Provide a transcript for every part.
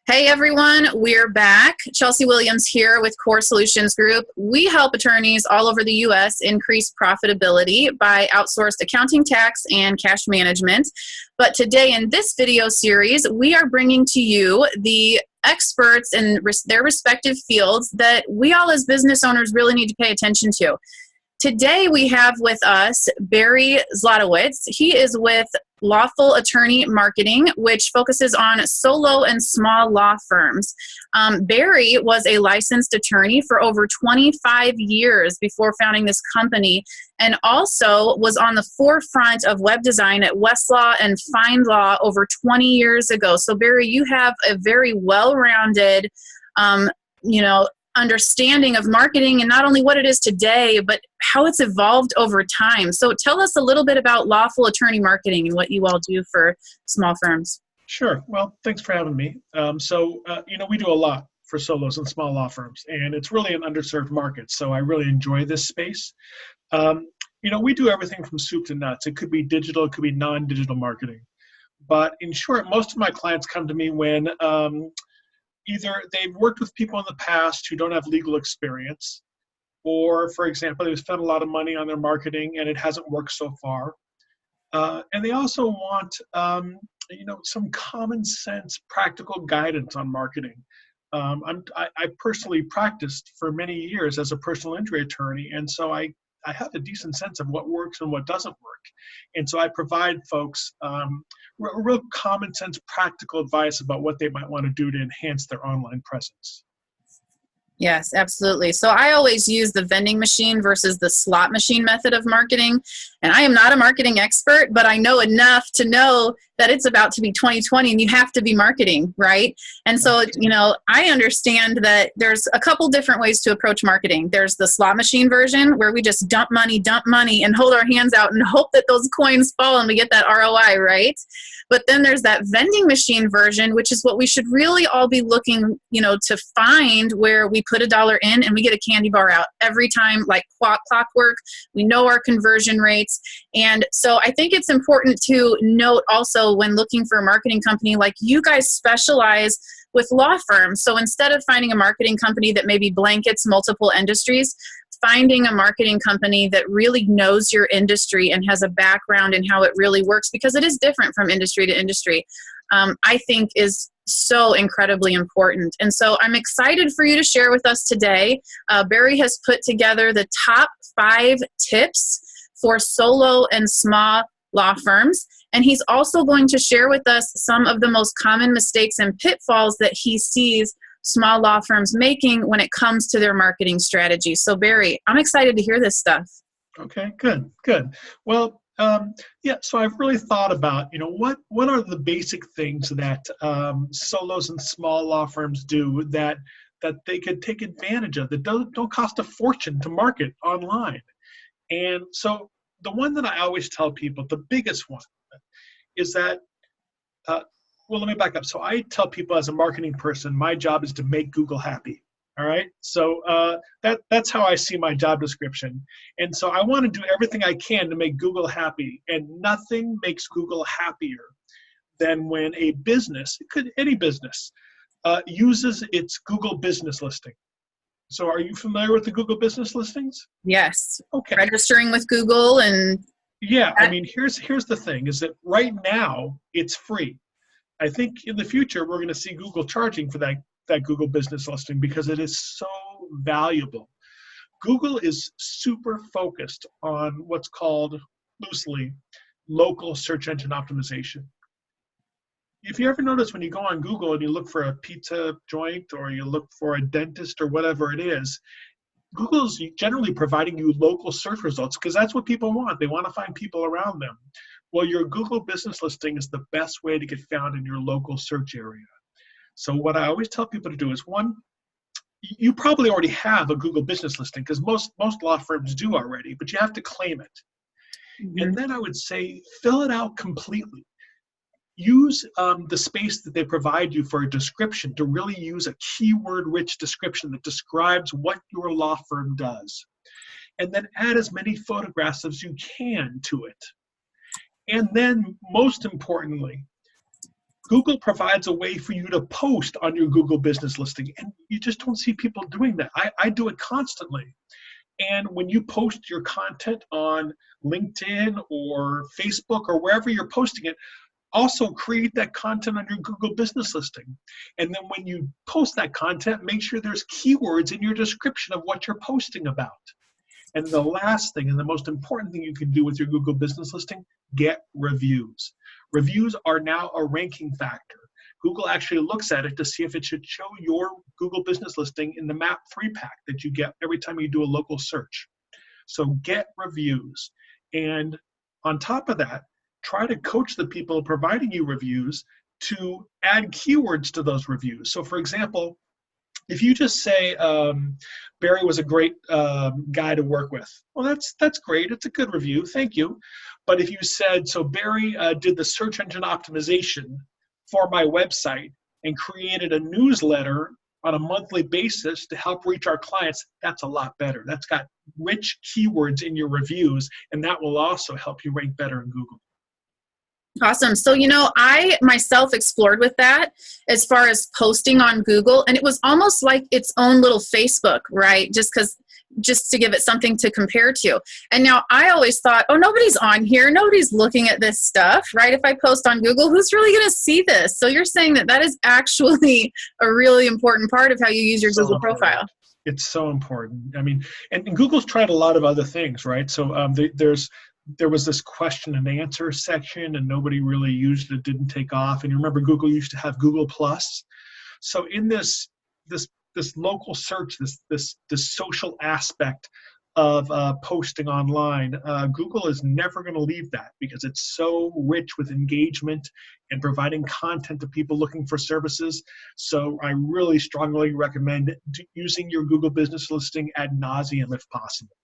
Hey everyone, we're back. Chelsea Williams here with Core Solutions Group. We help attorneys all over the U.S. increase profitability by outsourced accounting, tax, and cash management. But today in this video series, we are bringing to you the experts in their respective fields that we all as business owners really need to pay attention to. Today we have with us Barry Zlotowicz. He is with Lawful Attorney Marketing, which focuses on solo and small law firms. Barry was a licensed attorney for over 25 years before founding this company, and also was on the forefront of web design at Westlaw and FindLaw over 20 years ago. So Barry, you have a very well-rounded, understanding of marketing, and not only what it is today, but how it's evolved over time. So tell us a little bit about Lawful Attorney Marketing and what you all do for small firms. Sure. Well, thanks for having me. We do a lot for solos and small law firms, and it's really an underserved market. So I really enjoy this space. We do everything from soup to nuts. It could be digital, it could be non-digital marketing. But in short, most of my clients come to me when either they've worked with people in the past who don't have legal experience, or, for example, they've spent a lot of money on their marketing and it hasn't worked so far. And they also want, some common sense, practical guidance on marketing. I personally practiced for many years as a personal injury attorney, and so I have a decent sense of what works and what doesn't work. And so I provide folks real common sense, practical advice about what they might want to do to enhance their online presence. Yes, absolutely. So I always use the vending machine versus the slot machine method of marketing. And I am not a marketing expert, but I know enough to know that it's about to be 2020 and you have to be marketing, right? And so, I understand that there's a couple different ways to approach marketing. There's the slot machine version where we just dump money and hold our hands out and hope that those coins fall and we get that ROI, right? But then there's that vending machine version, which is what we should really all be looking, to find, where we put $1 in and we get a candy bar out every time, like clockwork. We know our conversion rates. And so I think it's important to note also when looking for a marketing company, like you guys specialize with law firms. So instead of finding a marketing company that maybe blankets multiple industries, finding a marketing company that really knows your industry and has a background in how it really works, because it is different from industry to industry, I think is so incredibly important. And so I'm excited for you to share with us today. Barry has put together the top 5 tips for solo and small law firms. And he's also going to share with us some of the most common mistakes and pitfalls that he sees small law firms making when it comes to their marketing strategy. So Barry, I'm excited to hear this stuff. Okay, good. Well, so I've really thought about, what are the basic things that solos and small law firms do that they could take advantage of, that don't cost a fortune to market online. And so the one that I always tell people, the biggest one, is that well, let me back up. So I tell people as a marketing person, my job is to make Google happy. All right. So that's how I see my job description. And so I want to do everything I can to make Google happy. And nothing makes Google happier than when a business, any business, uses its Google business listing. So are you familiar with the Google business listings? Yes. Okay. Registering with Google and... Yeah. I mean, here's the thing, is that right now it's free. I think in the future, we're going to see Google charging for that Google business listing because it is so valuable. Google is super focused on what's called, loosely, local search engine optimization. If you ever notice when you go on Google and you look for a pizza joint or you look for a dentist or whatever it is, Google's generally providing you local search results because that's what people want. They want to find people around them. Well, your Google business listing is the best way to get found in your local search area. So what I always tell people to do is, one, you probably already have a Google business listing because most law firms do already, but you have to claim it. Mm-hmm. And then I would say fill it out completely. Use the space that they provide you for a description to really use a keyword-rich description that describes what your law firm does. And then add as many photographs as you can to it. And then, most importantly, Google provides a way for you to post on your Google business listing, and you just don't see people doing that. I do it constantly. And when you post your content on LinkedIn or Facebook or wherever you're posting it, also create that content on your Google business listing. And then when you post that content, make sure there's keywords in your description of what you're posting about. And the last thing, and the most important thing you can do with your Google business listing, get reviews. Reviews are now a ranking factor. Google actually looks at it to see if it should show your Google business listing in the map 3-pack that you get every time you do a local search. So get reviews. And on top of that, try to coach the people providing you reviews to add keywords to those reviews. So for example, if you just say, Barry was a great guy to work with, well, that's great. It's a good review. Thank you. But if you said, so Barry did the search engine optimization for my website and created a newsletter on a monthly basis to help reach our clients, that's a lot better. That's got rich keywords in your reviews, and that will also help you rank better in Google. Awesome. So, I myself explored with that as far as posting on Google, and it was almost like its own little Facebook, right? Just to give it something to compare to. And now I always thought, oh, nobody's on here. Nobody's looking at this stuff, right? If I post on Google, who's really going to see this? So you're saying that is actually a really important part of how you use your Google profile. It's so important. I mean, and Google's tried a lot of other things, right? So there was this question and answer section, and nobody really used it, didn't take off. And you remember Google used to have Google Plus. So in this local search, this social aspect of posting online, Google is never going to leave that because it's so rich with engagement and providing content to people looking for services. So I really strongly recommend using your Google business listing ad nauseum if possible.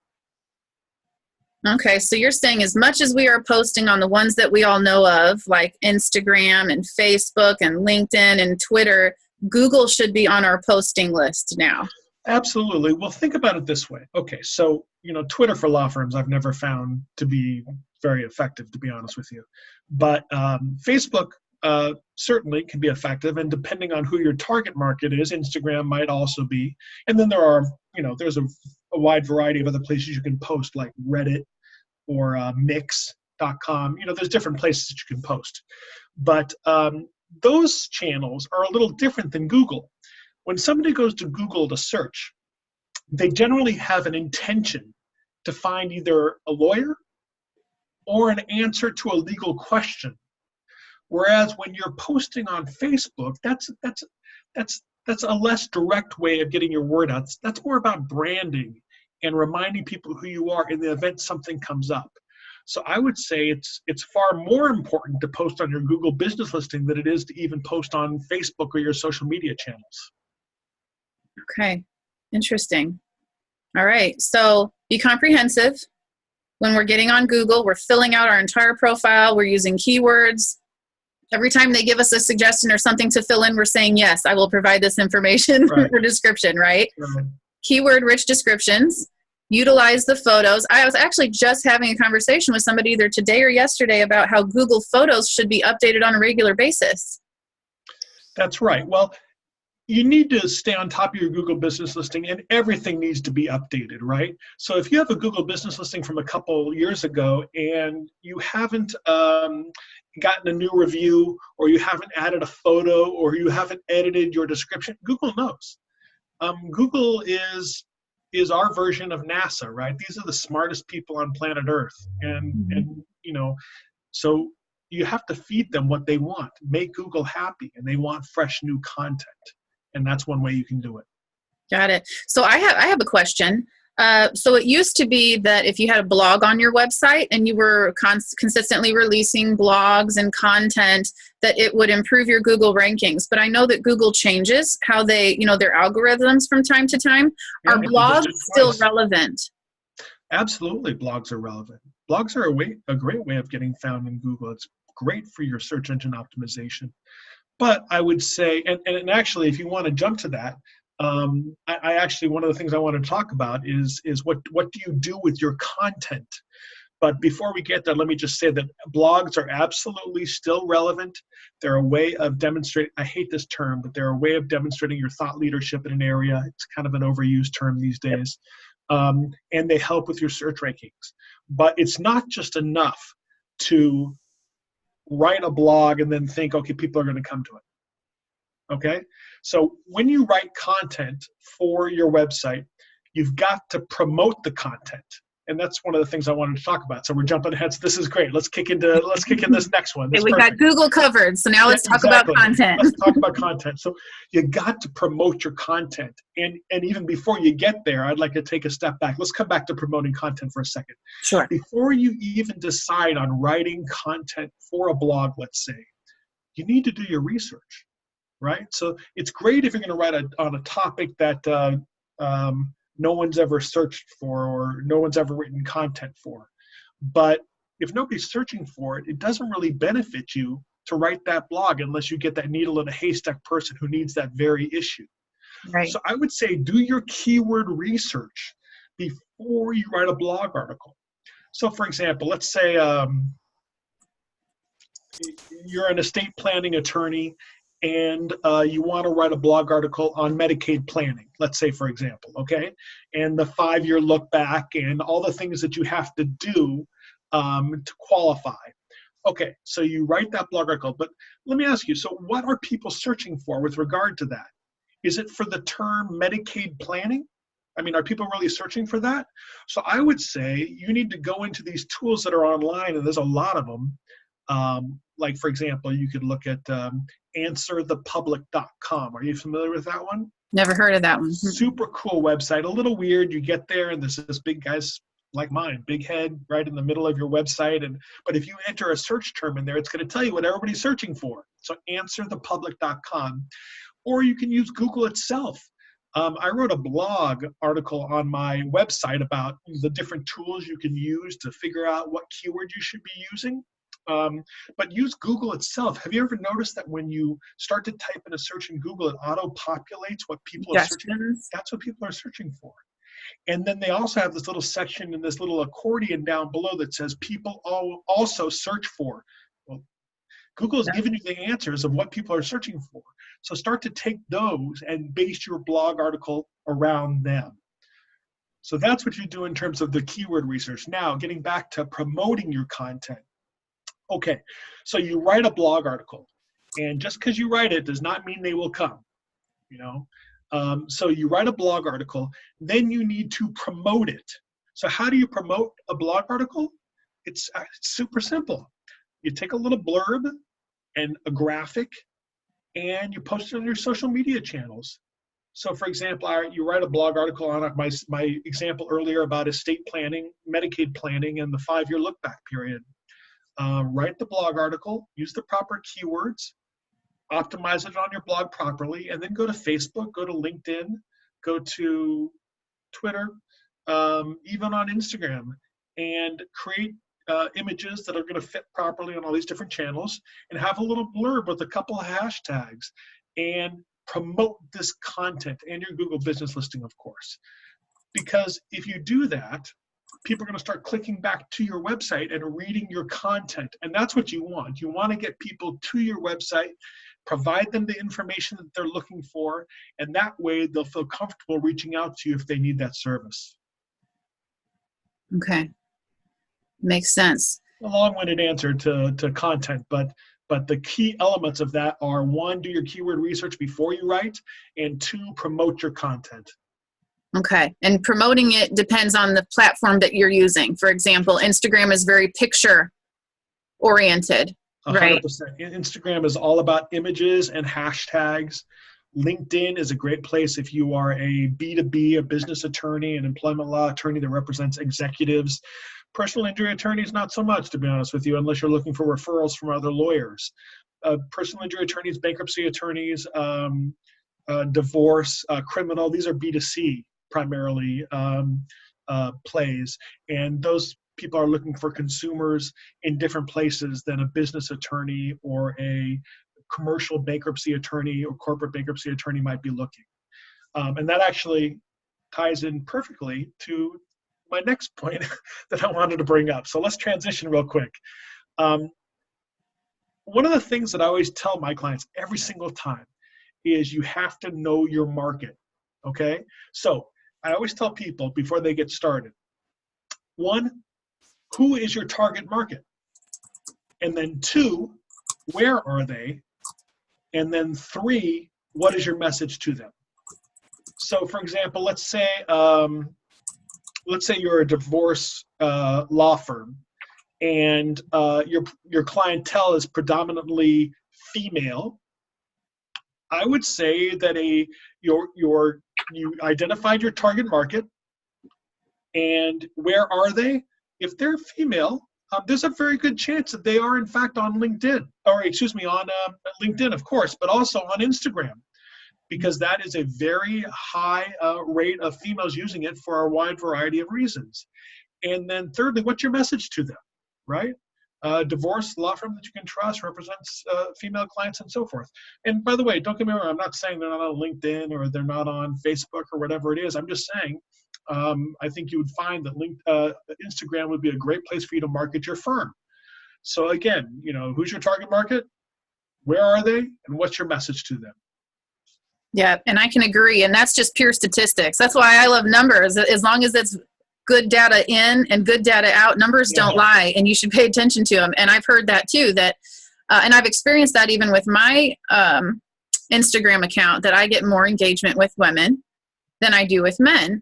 Okay, so you're saying as much as we are posting on the ones that we all know of, like Instagram and Facebook and LinkedIn and Twitter, Google should be on our posting list now. Absolutely. Well, think about it this way. Okay, so, Twitter for law firms I've never found to be very effective, to be honest with you. But Facebook certainly can be effective, and depending on who your target market is, Instagram might also be. And then there are, there's a wide variety of other places you can post, like Reddit or Mix.com. There's different places that you can post. But those channels are a little different than Google. When somebody goes to Google to search, they generally have an intention to find either a lawyer or an answer to a legal question. Whereas when you're posting on Facebook, that's a less direct way of getting your word out. That's more about branding and reminding people who you are in the event something comes up. So I would say it's far more important to post on your Google business listing than it is to even post on Facebook or your social media channels. Okay, interesting. All right, so be comprehensive. When we're getting on Google, we're filling out our entire profile, we're using keywords. Every time they give us a suggestion or something to fill in, we're saying, yes, I will provide this information or description, right? Keyword-rich descriptions. Utilize the photos. I was actually just having a conversation with somebody either today or yesterday about how Google Photos should be updated on a regular basis. That's right. Well, you need to stay on top of your Google business listing, and everything needs to be updated, right? So if you have a Google business listing from a couple years ago and you haven't gotten a new review, or you haven't added a photo, or you haven't edited your description, Google knows. Google is our version of NASA, right? These are the smartest people on planet Earth. And so you have to feed them what they want. Make Google happy, and they want fresh new content. And that's one way you can do it. Got it. So I have a question. So it used to be that if you had a blog on your website and you were consistently releasing blogs and content, that it would improve your Google rankings. But I know that Google changes how they, their algorithms from time to time. Are blogs still relevant? Absolutely, blogs are relevant. Blogs are a great way of getting found in Google. It's great for your search engine optimization. But I would say, and actually, if you want to jump to that, I actually, one of the things I want to talk about is what do you do with your content? But before we get there, let me just say that blogs are absolutely still relevant. They're a way of demonstrating, I hate this term, but they're a way of demonstrating your thought leadership in an area. It's kind of an overused term these days. And they help with your search rankings. But it's not just enough to write a blog and then think, okay, people are going to come to it. Okay? So when you write content for your website, you've got to promote the content. And that's one of the things I wanted to talk about. So we're jumping ahead. So this is great. Let's kick in this next one. Okay, we got Google covered. So now let's talk about content. Let's talk about content. So you got to promote your content. And even before you get there, I'd like to take a step back. Let's come back to promoting content for a second. Sure. Before you even decide on writing content for a blog, let's say, you need to do your research, right? So it's great if you're going to write on a topic that no one's ever searched for or no one's ever written content for. But if nobody's searching for it, it doesn't really benefit you to write that blog unless you get that needle in a haystack person who needs that very issue. Right. So I would say do your keyword research before you write a blog article. So for example, let's say you're an estate planning attorney and you want to write a blog article on Medicaid planning, let's say, for example, okay? And the 5-year look back and all the things that you have to do to qualify. Okay, so you write that blog article, but let me ask you, so what are people searching for with regard to that? Is it for the term Medicaid planning? I mean, are people really searching for that? So I would say you need to go into these tools that are online, and there's a lot of them. Like, for example, you could look at answerthepublic.com. Are you familiar with that one? Never heard of that one. Super cool website. A little weird. You get there, and there's this big guy's like mine, big head right in the middle of your website. But if you enter a search term in there, it's going to tell you what everybody's searching for. So answerthepublic.com. Or you can use Google itself. I wrote a blog article on my website about the different tools you can use to figure out what keyword you should be using. But use Google itself. Have you ever noticed that when you start to type in a search in Google, it auto-populates what people are searching for? That's what people are searching for. And then they also have this little section and this little accordion down below that says people also search for. Well, Google has given you the answers of what people are searching for. So start to take those and base your blog article around them. So that's what you do in terms of the keyword research. Now, getting back to promoting your content. Okay, so you write a blog article, and just because you write it does not mean they will come, you know? So you write a blog article, then you need to promote it. So how do you promote a blog article? It's super simple. You take a little blurb and a graphic, and you post it on your social media channels. So for example, you write a blog article on my example earlier about estate planning, Medicaid planning, and the 5-year look back period. Write the blog article, use the proper keywords, optimize it on your blog properly, and then go to Facebook, go to LinkedIn, go to Twitter, even on Instagram, and create images that are going to fit properly on all these different channels, and have a little blurb with a couple of hashtags, and promote this content and your Google business listing, of course. Because if you do that, people are going to start clicking back to your website and reading your content. And that's what you want. You want to get people to your website, provide them the information that they're looking for, and that way they'll feel comfortable reaching out to you if they need that service. Okay. Makes sense. A long-winded answer to content, but the key elements of that are: 1, do your keyword research before you write, and 2, promote your content. Okay. And promoting it depends on the platform that you're using. For example, Instagram is very picture oriented. 100%. Right? Instagram is all about images and hashtags. LinkedIn is a great place if you are a B2B, a business attorney, an employment law attorney that represents executives. Personal injury attorneys, not so much, to be honest with you, unless you're looking for referrals from other lawyers. Personal injury attorneys, bankruptcy attorneys, divorce, criminal, these are B2C primarily plays. And those people are looking for consumers in different places than a business attorney or a commercial bankruptcy attorney or corporate bankruptcy attorney might be looking. And that actually ties in perfectly to my next point that I wanted to bring up. So let's transition real quick. One of the things that I always tell my clients every single time is you have to know your market, okay? So I always tell people before they get started, one, who is your target market? And then two, where are they? And then three, what is your message to them? So for example, let's say you're a divorce law firm, and your clientele is predominantly female. I would say that you identified your target market, and where are they? If they're female, there's a very good chance that they are in fact on LinkedIn, or excuse me, on LinkedIn, of course, but also on Instagram, because that is a very high rate of females using it for a wide variety of reasons. And then thirdly, what's your message to them, right? Divorce law firm that you can trust, represents female clients and so forth. And by the way, don't get me wrong, I'm not saying they're not on LinkedIn or they're not on Facebook or whatever it is. I'm just saying, I think you would find that Instagram would be a great place for you to market your firm. So again, who's your target market? Where are they? And what's your message to them? Yeah, and I can agree. And that's just pure statistics. That's why I love numbers. As long as it's good data in and good data out, numbers don't lie, and you should pay attention to them. And I've heard that too, and I've experienced that even with my Instagram account, that I get more engagement with women than I do with men.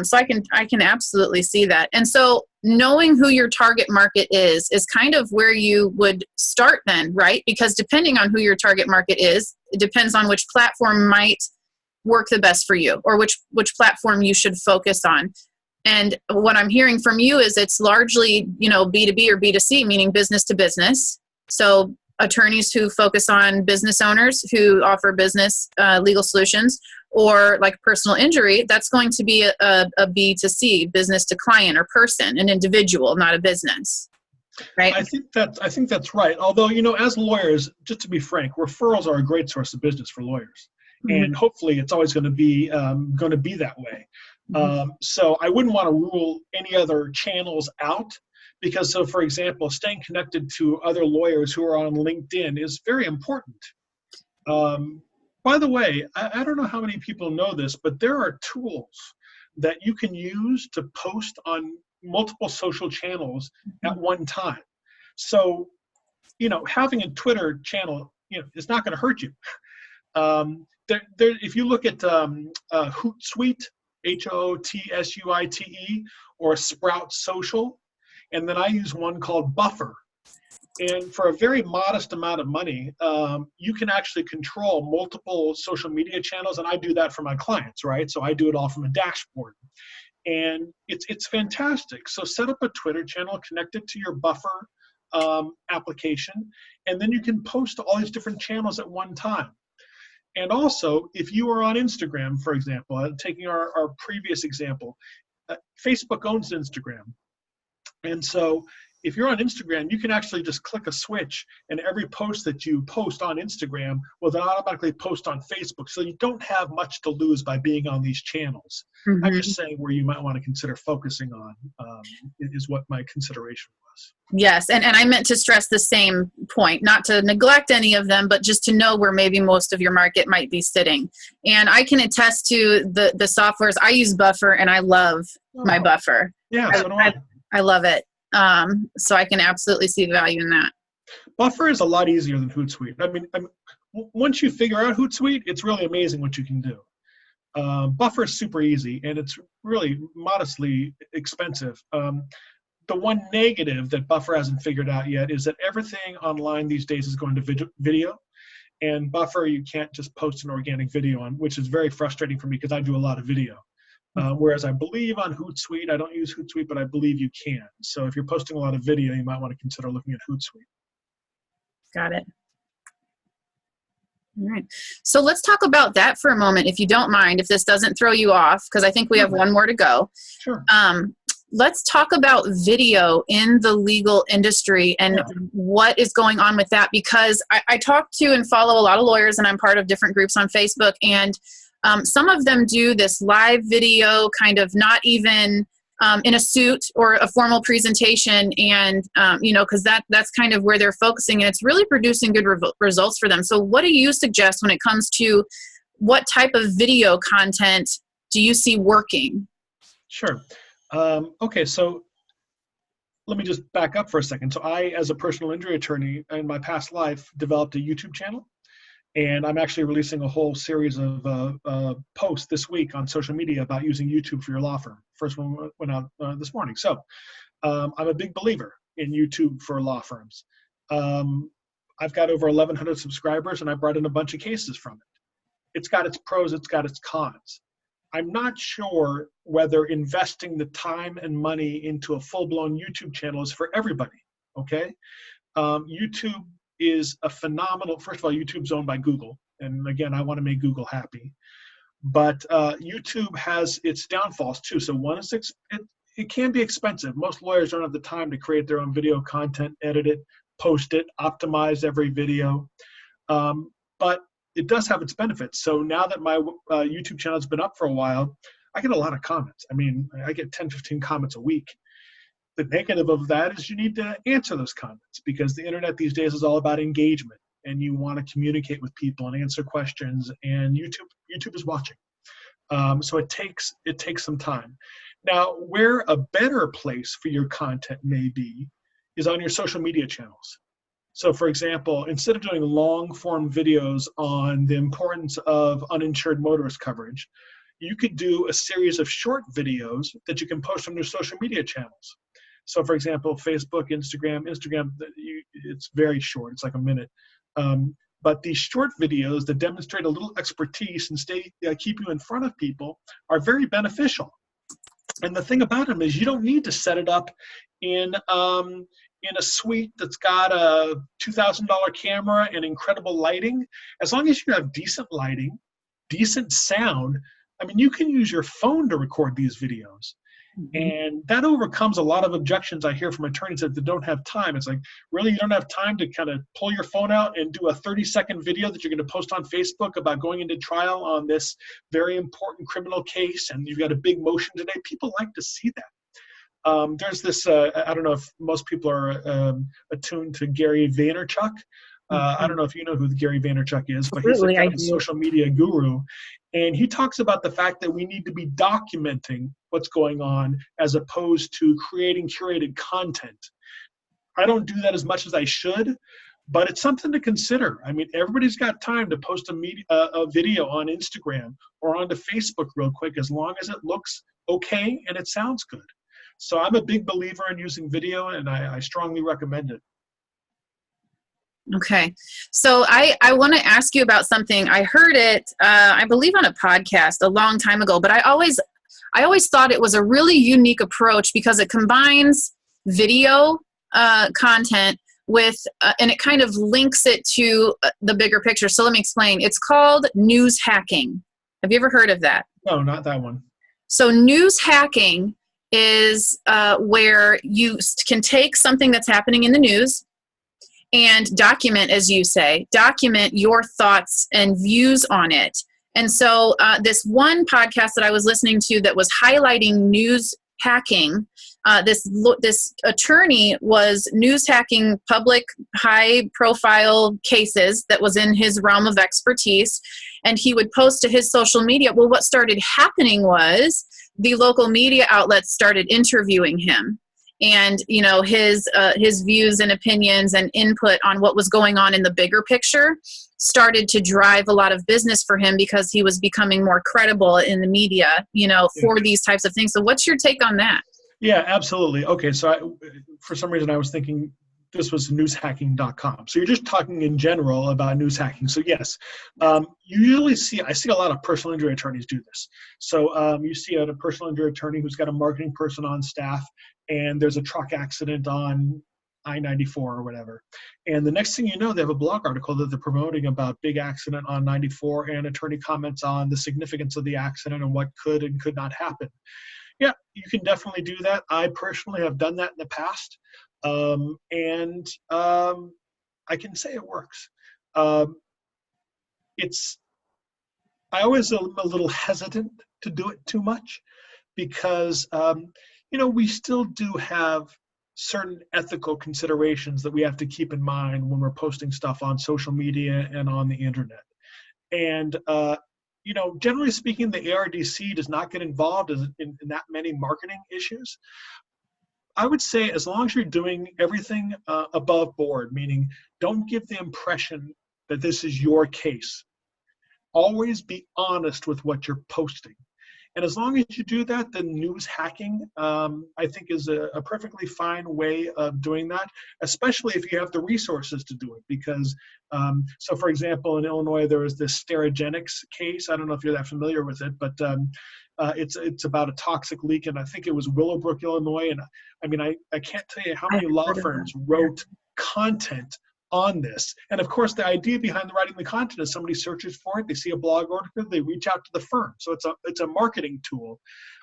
So I can absolutely see that. And so knowing who your target market is kind of where you would start then, right? Because depending on who your target market is, it depends on which platform might work the best for you, or which platform you should focus on. And what I'm hearing from you is it's largely, B2B or B2C, meaning business to business. So attorneys who focus on business owners who offer business legal solutions, or like personal injury, that's going to be a B2C, business to client or person, an individual, not a business. Right? I think that's right. Although, as lawyers, just to be frank, referrals are a great source of business for lawyers. Mm-hmm. And hopefully it's always going to be that way. Mm-hmm. So I wouldn't want to rule any other channels out, because, so for example, staying connected to other lawyers who are on LinkedIn is very important. By the way, I don't know how many people know this, but there are tools that you can use to post on multiple social channels at one time. So, having a Twitter channel, is not going to hurt you. If you look at Hootsuite, HOOTSUITE, or Sprout Social, and then I use one called Buffer. And for a very modest amount of money, you can actually control multiple social media channels, and I do that for my clients, right? So I do it all from a dashboard, and it's fantastic. So set up a Twitter channel, connect it to your Buffer application, and then you can post to all these different channels at one time. And also, if you are on Instagram, for example, taking our previous example, Facebook owns Instagram, and so if you're on Instagram, you can actually just click a switch, and every post that you post on Instagram will then automatically post on Facebook. So you don't have much to lose by being on these channels. Mm-hmm. I'm just saying where you might want to consider focusing on is what my consideration was. Yes, and I meant to stress the same point, not to neglect any of them, but just to know where maybe most of your market might be sitting. And I can attest to the softwares. I use Buffer, and I love my Buffer. Yeah, I love it. So I can absolutely see the value in that. Buffer is a lot easier than Hootsuite. I mean, once you figure out Hootsuite, it's really amazing what you can do. Buffer is super easy, and it's really modestly expensive. The one negative that Buffer hasn't figured out yet is that everything online these days is going to video. And Buffer, you can't just post an organic video on, which is very frustrating for me because I do a lot of video. Whereas I believe on Hootsuite, I don't use Hootsuite, but I believe you can. So if you're posting a lot of video, you might want to consider looking at Hootsuite. Got it. All right. So let's talk about that for a moment, if you don't mind, if this doesn't throw you off, because I think we have one more to go. Sure. Let's talk about video in the legal industry and what is going on with that, because I talk to and follow a lot of lawyers, and I'm part of different groups on Facebook, and some of them do this live video kind of not even in a suit or a formal presentation, and because that's kind of where they're focusing, and it's really producing good results for them. So what do you suggest when it comes to what type of video content do you see working? Sure. Okay, so let me just back up for a second. So I, as a personal injury attorney in my past life, developed a YouTube channel. And I'm actually releasing a whole series of posts this week on social media about using YouTube for your law firm. First one went out this morning. So I'm a big believer in YouTube for law firms. I've got over 1,100 subscribers, and I brought in a bunch of cases from it. It's got its pros, it's got its cons. I'm not sure whether investing the time and money into a full-blown YouTube channel is for everybody, okay? YouTube is a phenomenal, first of all, YouTube's owned by Google. And again, I want to make Google happy. But YouTube has its downfalls too. So one is it can be expensive. Most lawyers don't have the time to create their own video content, edit it, post it, optimize every video. But it does have its benefits. So now that my YouTube channel has been up for a while, I get a lot of comments. I mean, I get 10, 15 comments a week. The negative of that is you need to answer those comments, because the internet these days is all about engagement, and you want to communicate with people and answer questions, and YouTube is watching. So it takes some time. Now, where a better place for your content may be is on your social media channels. So for example, instead of doing long form videos on the importance of uninsured motorist coverage, you could do a series of short videos that you can post on your social media channels. So for example, Facebook, Instagram, it's very short, it's like a minute. But these short videos that demonstrate a little expertise and keep you in front of people are very beneficial. And the thing about them is you don't need to set it up in a suite that's got a $2,000 camera and incredible lighting. As long as you have decent lighting, decent sound, I mean, you can use your phone to record these videos. And that overcomes a lot of objections I hear from attorneys that they don't have time. It's like, really, you don't have time to kind of pull your phone out and do a 30-second video that you're going to post on Facebook about going into trial on this very important criminal case, and you've got a big motion today. People like to see that. There's this, I don't know if most people are attuned to Gary Vaynerchuk. I don't know if you know who Gary Vaynerchuk is, but he's a kind of social media guru. And he talks about the fact that we need to be documenting what's going on as opposed to creating curated content. I don't do that as much as I should, but it's something to consider. I mean, everybody's got time to post a video on Instagram or onto Facebook real quick, as long as it looks okay and it sounds good. So I'm a big believer in using video, and I strongly recommend it. Okay. So I want to ask you about something. I heard it, I believe on a podcast a long time ago, but I always thought it was a really unique approach because it combines video content with, and it kind of links it to the bigger picture. So let me explain. It's called news hacking. Have you ever heard of that? No, not that one. So news hacking is where you can take something that's happening in the news and document, as you say, document your thoughts and views on it. And so this one podcast that I was listening to that was highlighting news hacking, this attorney was news hacking public high profile cases that was in his realm of expertise. And he would post to his social media. Well, what started happening was the local media outlets started interviewing him. And, you know, his views and opinions and input on what was going on in the bigger picture started to drive a lot of business for him because he was becoming more credible in the media, you know, for these types of things. So what's your take on that? Yeah, absolutely. Okay, so for some reason I was thinking this was newshacking.com. So you're just talking in general about news hacking. So yes, I see a lot of personal injury attorneys do this. So you see a personal injury attorney who's got a marketing person on staff, and there's a truck accident on I-94 or whatever. And the next thing you know, they have a blog article that they're promoting about big accident on 94, and attorney comments on the significance of the accident and what could and could not happen. Yeah, you can definitely do that. I personally have done that in the past. And I can say it works. I always am a little hesitant to do it too much because we still do have certain ethical considerations that we have to keep in mind when we're posting stuff on social media and on the internet. And, generally speaking, the ARDC does not get involved in that many marketing issues. I would say as long as you're doing everything above board, meaning don't give the impression that this is your case. Always be honest with what you're posting. And as long as you do that, then news hacking, I think, is a perfectly fine way of doing that, especially if you have the resources to do it. Because, so for example, in Illinois, there was this Sterigenics case. I don't know if you're that familiar with it, but it's about a toxic leak, and I think it was Willowbrook, Illinois. And I mean, I can't tell you how many law firms wrote content on this. And of course, the idea behind writing the content is somebody searches for it, they see a blog article, they reach out to the firm. So it's a marketing tool.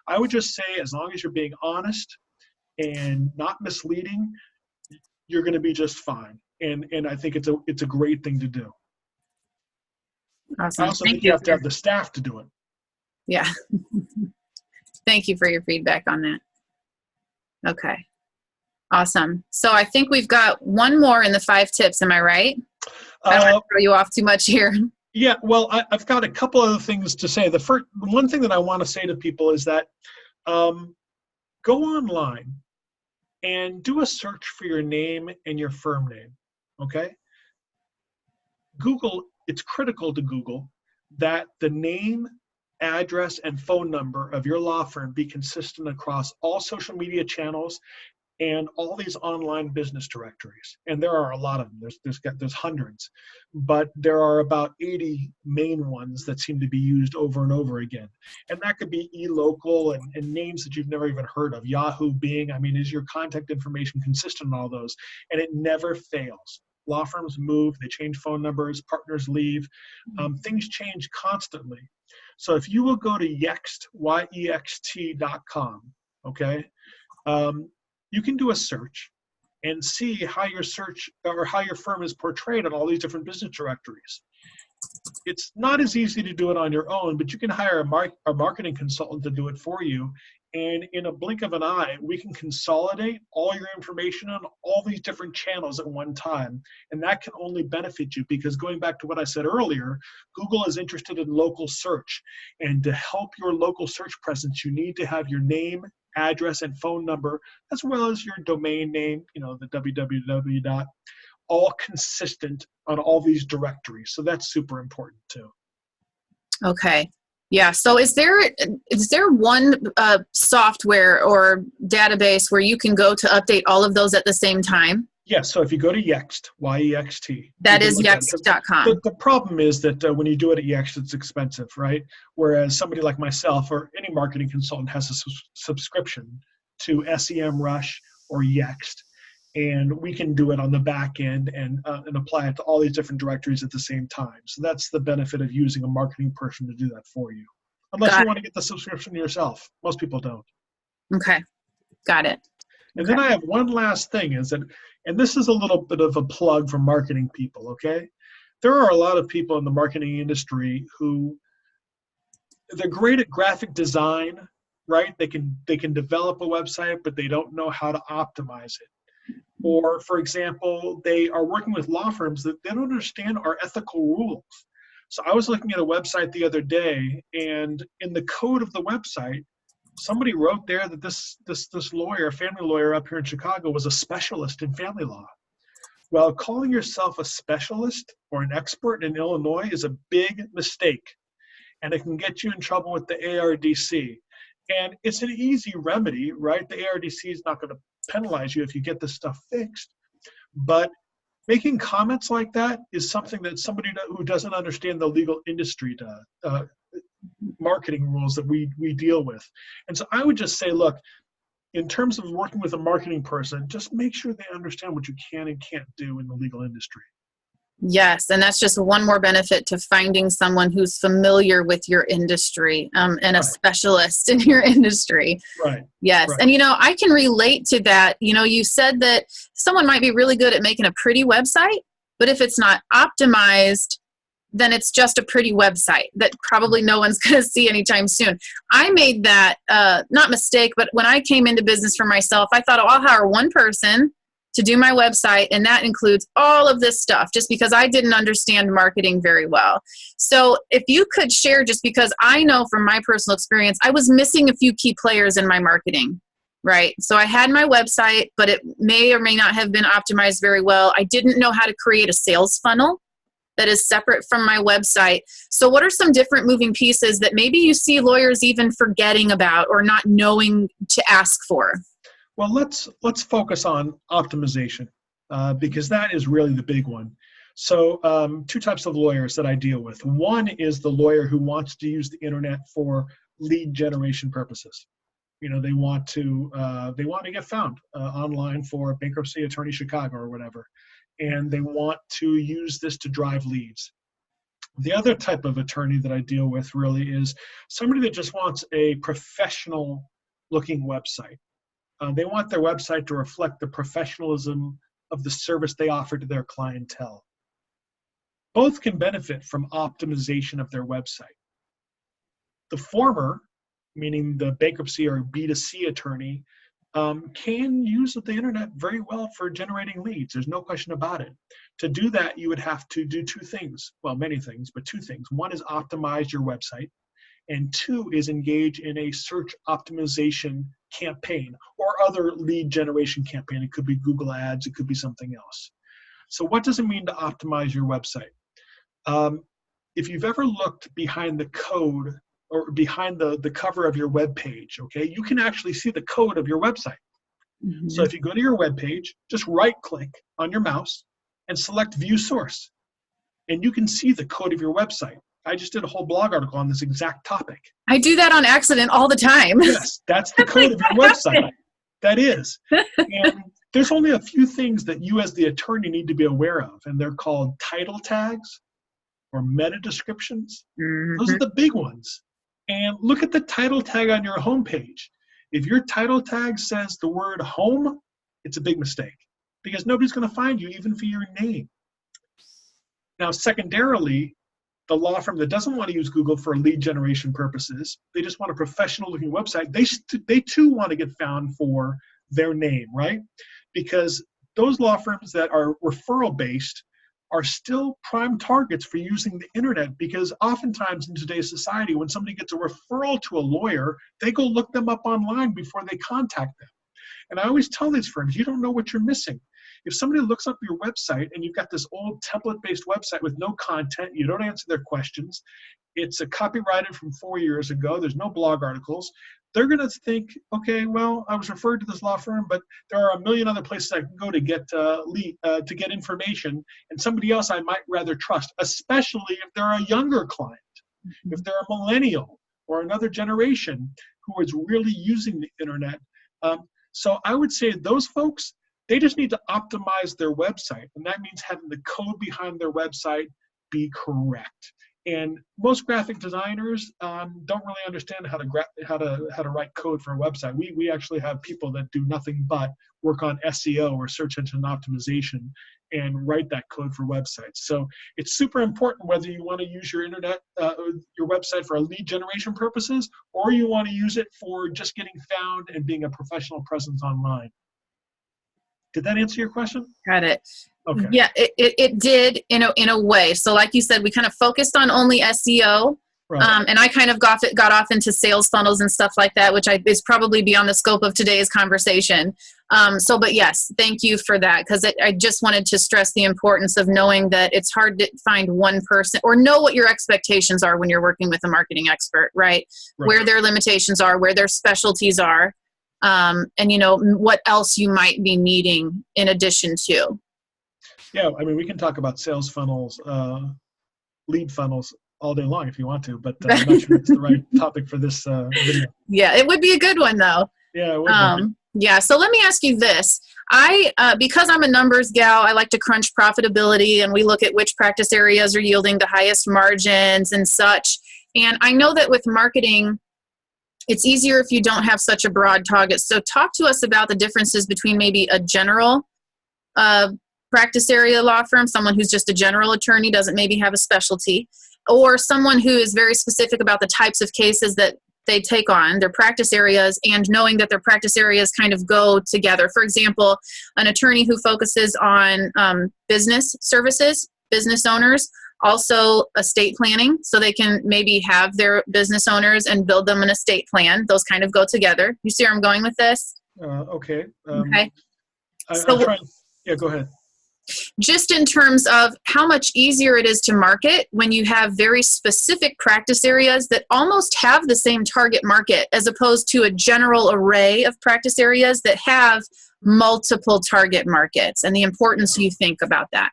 I would just say, as long as you're being honest and not misleading, you're going to be just fine. And I think it's a great thing to do. Awesome. I also think you have to have the staff to do it. Yeah. Thank you for your feedback on that. Okay. Awesome. So I think we've got one more in the 5 tips. Am I right? I don't want to throw you off too much here. Yeah. Well, I've got a couple other things to say. The one thing that I want to say to people is that go online and do a search for your name and your firm name. Okay. Google, it's critical to Google that the name, address, and phone number of your law firm be consistent across all social media channels and all these online business directories. And there are a lot of them. There's hundreds, but there are about 80 main ones that seem to be used over and over again. And that could be eLocal and names that you've never even heard of. Yahoo, Bing. I mean, is your contact information consistent in all those? And it never fails. Law firms move, they change phone numbers, partners leave. Things change constantly. So if you will go to yext, yext.com, okay? You can do a search and see how your search or how your firm is portrayed on all these different business directories. It's not as easy to do it on your own, but you can hire a marketing consultant to do it for you. And in a blink of an eye, we can consolidate all your information on all these different channels at one time. And that can only benefit you because, going back to what I said earlier, Google is interested in local search. And to help your local search presence, you need to have your name, address, and phone number, as well as your domain name, the www. All consistent on all these directories. So that's super important too. Okay. Yeah. So is there one software or database where you can go to update all of those at the same time? Yes. So if you go to Yext, Y-E-X-T. That is yext.com. The problem is that when you do it at Yext, it's expensive, right? Whereas somebody like myself or any marketing consultant has a subscription to SEMrush or Yext. And we can do it on the back end and apply it to all these different directories at the same time. So that's the benefit of using a marketing person to do that for you. Unless you want to get the subscription yourself. Most people don't. Okay. Got it. And then I have one last thing is that, and this is a little bit of a plug for marketing people, okay? There are a lot of people in the marketing industry who, they're great at graphic design, right? They can develop a website, but they don't know how to optimize it. Or, for example, they are working with law firms that they don't understand our ethical rules. So I was looking at a website the other day, and in the code of the website, somebody wrote there that this lawyer, family lawyer up here in Chicago, was a specialist in family law. Well, calling yourself a specialist or an expert in Illinois is a big mistake, and it can get you in trouble with the ARDC. And it's an easy remedy, right? The ARDC is not going to penalize you if you get this stuff fixed. But making comments like that is something that somebody who doesn't understand the legal industry marketing rules that we deal with. And so I would just say, look, in terms of working with a marketing person, just make sure they understand what you can and can't do in the legal industry. Yes, and that's just one more benefit to finding someone who's familiar with your industry and a specialist in your industry. Right. Yes, right. And I can relate to that. You said that someone might be really good at making a pretty website, but if it's not optimized, then it's just a pretty website that probably no one's going to see anytime soon. I made that, not mistake, but when I came into business for myself, I thought, oh, I'll hire one person to do my website, and that includes all of this stuff, just because I didn't understand marketing very well. So if you could share, just because I know from my personal experience, I was missing a few key players in my marketing, right? So I had my website, but it may or may not have been optimized very well. I didn't know how to create a sales funnel that is separate from my website. So what are some different moving pieces that maybe you see lawyers even forgetting about or not knowing to ask for? Well, let's focus on optimization because that is really the big one. So two types of lawyers that I deal with. One is the lawyer who wants to use the internet for lead generation purposes. You know, they want to get found online for Bankruptcy Attorney Chicago or whatever, and they want to use this to drive leads. The other type of attorney that I deal with really is somebody that just wants a professional looking website. They want their website to reflect the professionalism of the service they offer to their clientele. Both can benefit from optimization of their website. The former, meaning the bankruptcy or B2C attorney, can use the internet very well for generating leads. There's no question about it. To do that, you would have to do two things. Well, many things, but two things. One is optimize your website, and two is engage in a search optimization campaign or other lead generation campaign. It could be Google Ads, it could be something else. So what does it mean to optimize your website? If you've ever looked behind the code or behind the cover of your web page, okay, you can actually see the code of your website. Mm-hmm. So if you go to your web page, just right click on your mouse and select view source, and you can see the code of your website. I just did a whole blog article on this exact topic. I do that on accident all the time. Yes, that's the code of your website. That is. And there's only a few things that you as the attorney need to be aware of, and they're called title tags or meta descriptions. Mm-hmm. Those are the big ones. And look at the title tag on your homepage. If your title tag says the word home, it's a big mistake because nobody's going to find you even for your name. Now, secondarily, the law firm that doesn't want to use Google for lead generation purposes, they just want a professional looking website. They too want to get found for their name, right? Because those law firms that are referral based are still prime targets for using the internet, because oftentimes in today's society, when somebody gets a referral to a lawyer, they go look them up online before they contact them. And I always tell these firms, you don't know what you're missing. If somebody looks up your website and you've got this old template-based website with no content, you don't answer their questions, it's a copyrighted from 4 years ago, there's no blog articles, they're going to think, okay, well, I was referred to this law firm, but there are a million other places I can go to get information, and somebody else I might rather trust, especially if they're a younger client, if they're a millennial or another generation who is really using the internet. So I would say those folks, they just need to optimize their website, and that means having the code behind their website be correct. And most graphic designers don't really understand how to write code for a website. We actually have people that do nothing but work on SEO or search engine optimization and write that code for websites. So it's super important whether you want to use your internet, your website for lead generation purposes, or you want to use it for just getting found and being a professional presence online. Did that answer your question? Got it. Okay. Yeah, it did in a way. So like you said, we kind of focused on only SEO, right. And I kind of got off into sales funnels and stuff like that, which is probably beyond the scope of today's conversation. But yes, thank you for that, because I just wanted to stress the importance of knowing that it's hard to find one person or know what your expectations are when you're working with a marketing expert, right? Where their limitations are, where their specialties are. And what else you might be needing in addition to. Yeah, I mean, we can talk about sales funnels, lead funnels all day long if you want to, but I'm not sure it's the right topic for this video. Yeah, it would be a good one though. Yeah, it would be. Yeah, so let me ask you this. Because I'm a numbers gal, I like to crunch profitability, and we look at which practice areas are yielding the highest margins and such. And I know that with marketing, it's easier if you don't have such a broad target. So talk to us about the differences between maybe a general practice area law firm, someone who's just a general attorney, doesn't maybe have a specialty, or someone who is very specific about the types of cases that they take on, their practice areas, and knowing that their practice areas kind of go together. For example, an attorney who focuses on business services, business owners, also estate planning, so they can maybe have their business owners and build them an estate plan. Those kind of go together. You see where I'm going with this? Okay. Okay. I'm trying. Yeah, go ahead. Just in terms of how much easier it is to market when you have very specific practice areas that almost have the same target market, as opposed to a general array of practice areas that have multiple target markets, and the importance you think about that.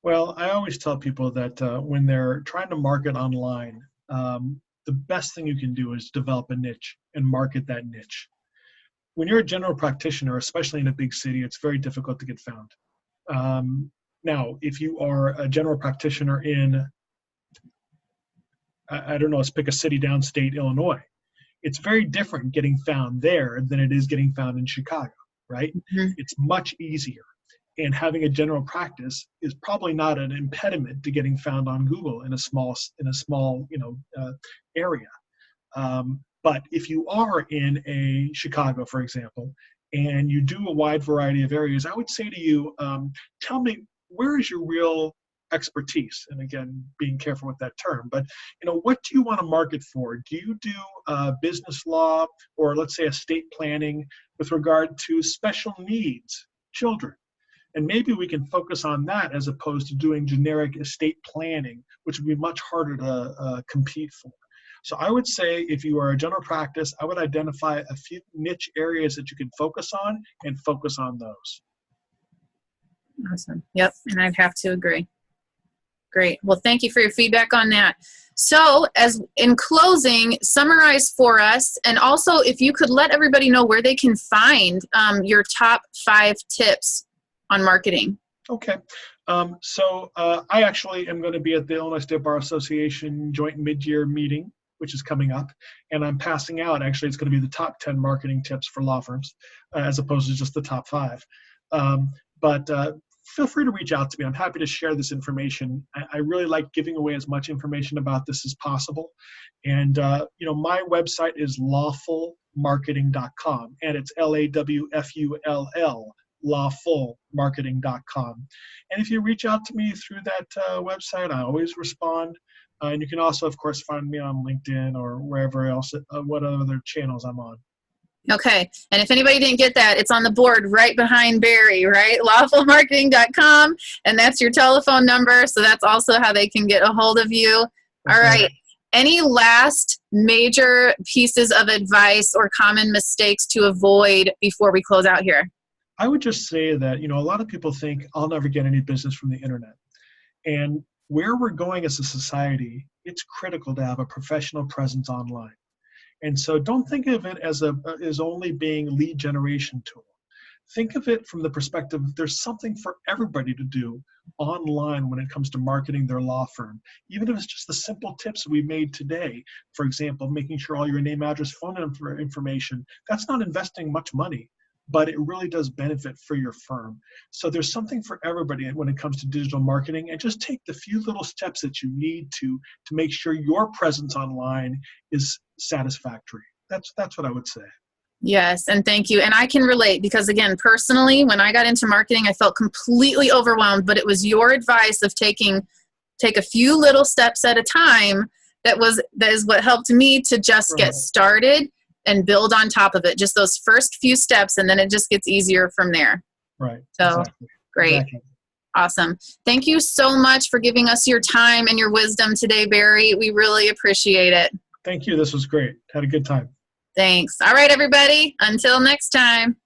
Well, I always tell people that when they're trying to market online, the best thing you can do is develop a niche and market that niche. When you're a general practitioner, especially in a big city, it's very difficult to get found. Now, if you are a general practitioner in, I don't know, let's pick a city downstate Illinois, it's very different getting found there than it is getting found in Chicago, right? Mm-hmm. It's much easier. And having a general practice is probably not an impediment to getting found on Google in a small area. But if you are in a Chicago, for example, and you do a wide variety of areas, I would say to you, tell me, where is your real expertise? And again, being careful with that term, but what do you want to market for? Do you do business law, or let's say estate planning with regard to special needs children? And maybe we can focus on that as opposed to doing generic estate planning, which would be much harder to compete for. So I would say if you are a general practice, I would identify a few niche areas that you can focus on and focus on those. Awesome. Yep. And I'd have to agree. Great. Well, thank you for your feedback on that. So as in closing, summarize for us, and also if you could let everybody know where they can find your top 5 tips on marketing. Okay. So I actually am going to be at the Illinois State Bar Association joint mid-year meeting, which is coming up, and I'm passing out, actually, it's going to be the top 10 marketing tips for law firms, as opposed to just the top 5. But feel free to reach out to me. I'm happy to share this information. I really like giving away as much information about this as possible. And, my website is lawfulmarketing.com, and it's LAWFULL, lawfulmarketing.com. And if you reach out to me through that website, I always respond. And you can also, of course, find me on LinkedIn or wherever else, what other channels I'm on. Okay. And if anybody didn't get that, it's on the board right behind Barry, right? lawfulmarketing.com. And that's your telephone number. So that's also how they can get a hold of you. Okay. All right. Any last major pieces of advice or common mistakes to avoid before we close out here? I would just say that, a lot of people think I'll never get any business from the internet. And where we're going as a society, it's critical to have a professional presence online. And so don't think of it as only being lead generation tool. Think of it from the perspective, there's something for everybody to do online when it comes to marketing their law firm. Even if it's just the simple tips we made today, for example, making sure all your name, address, phone number information, that's not investing much money, but it really does benefit for your firm. So there's something for everybody when it comes to digital marketing, and just take the few little steps that you need to make sure your presence online is satisfactory. That's what I would say. Yes, and thank you. And I can relate because, again, personally, when I got into marketing, I felt completely overwhelmed, but it was your advice of take a few little steps at a time that is what helped me to just get started and build on top of it. Just those first few steps, and then it just gets easier from there. Right. So exactly. Great. Exactly. Awesome. Thank you so much for giving us your time and your wisdom today, Barry. We really appreciate it. Thank you. This was great. Had a good time. Thanks. All right, everybody. Until next time.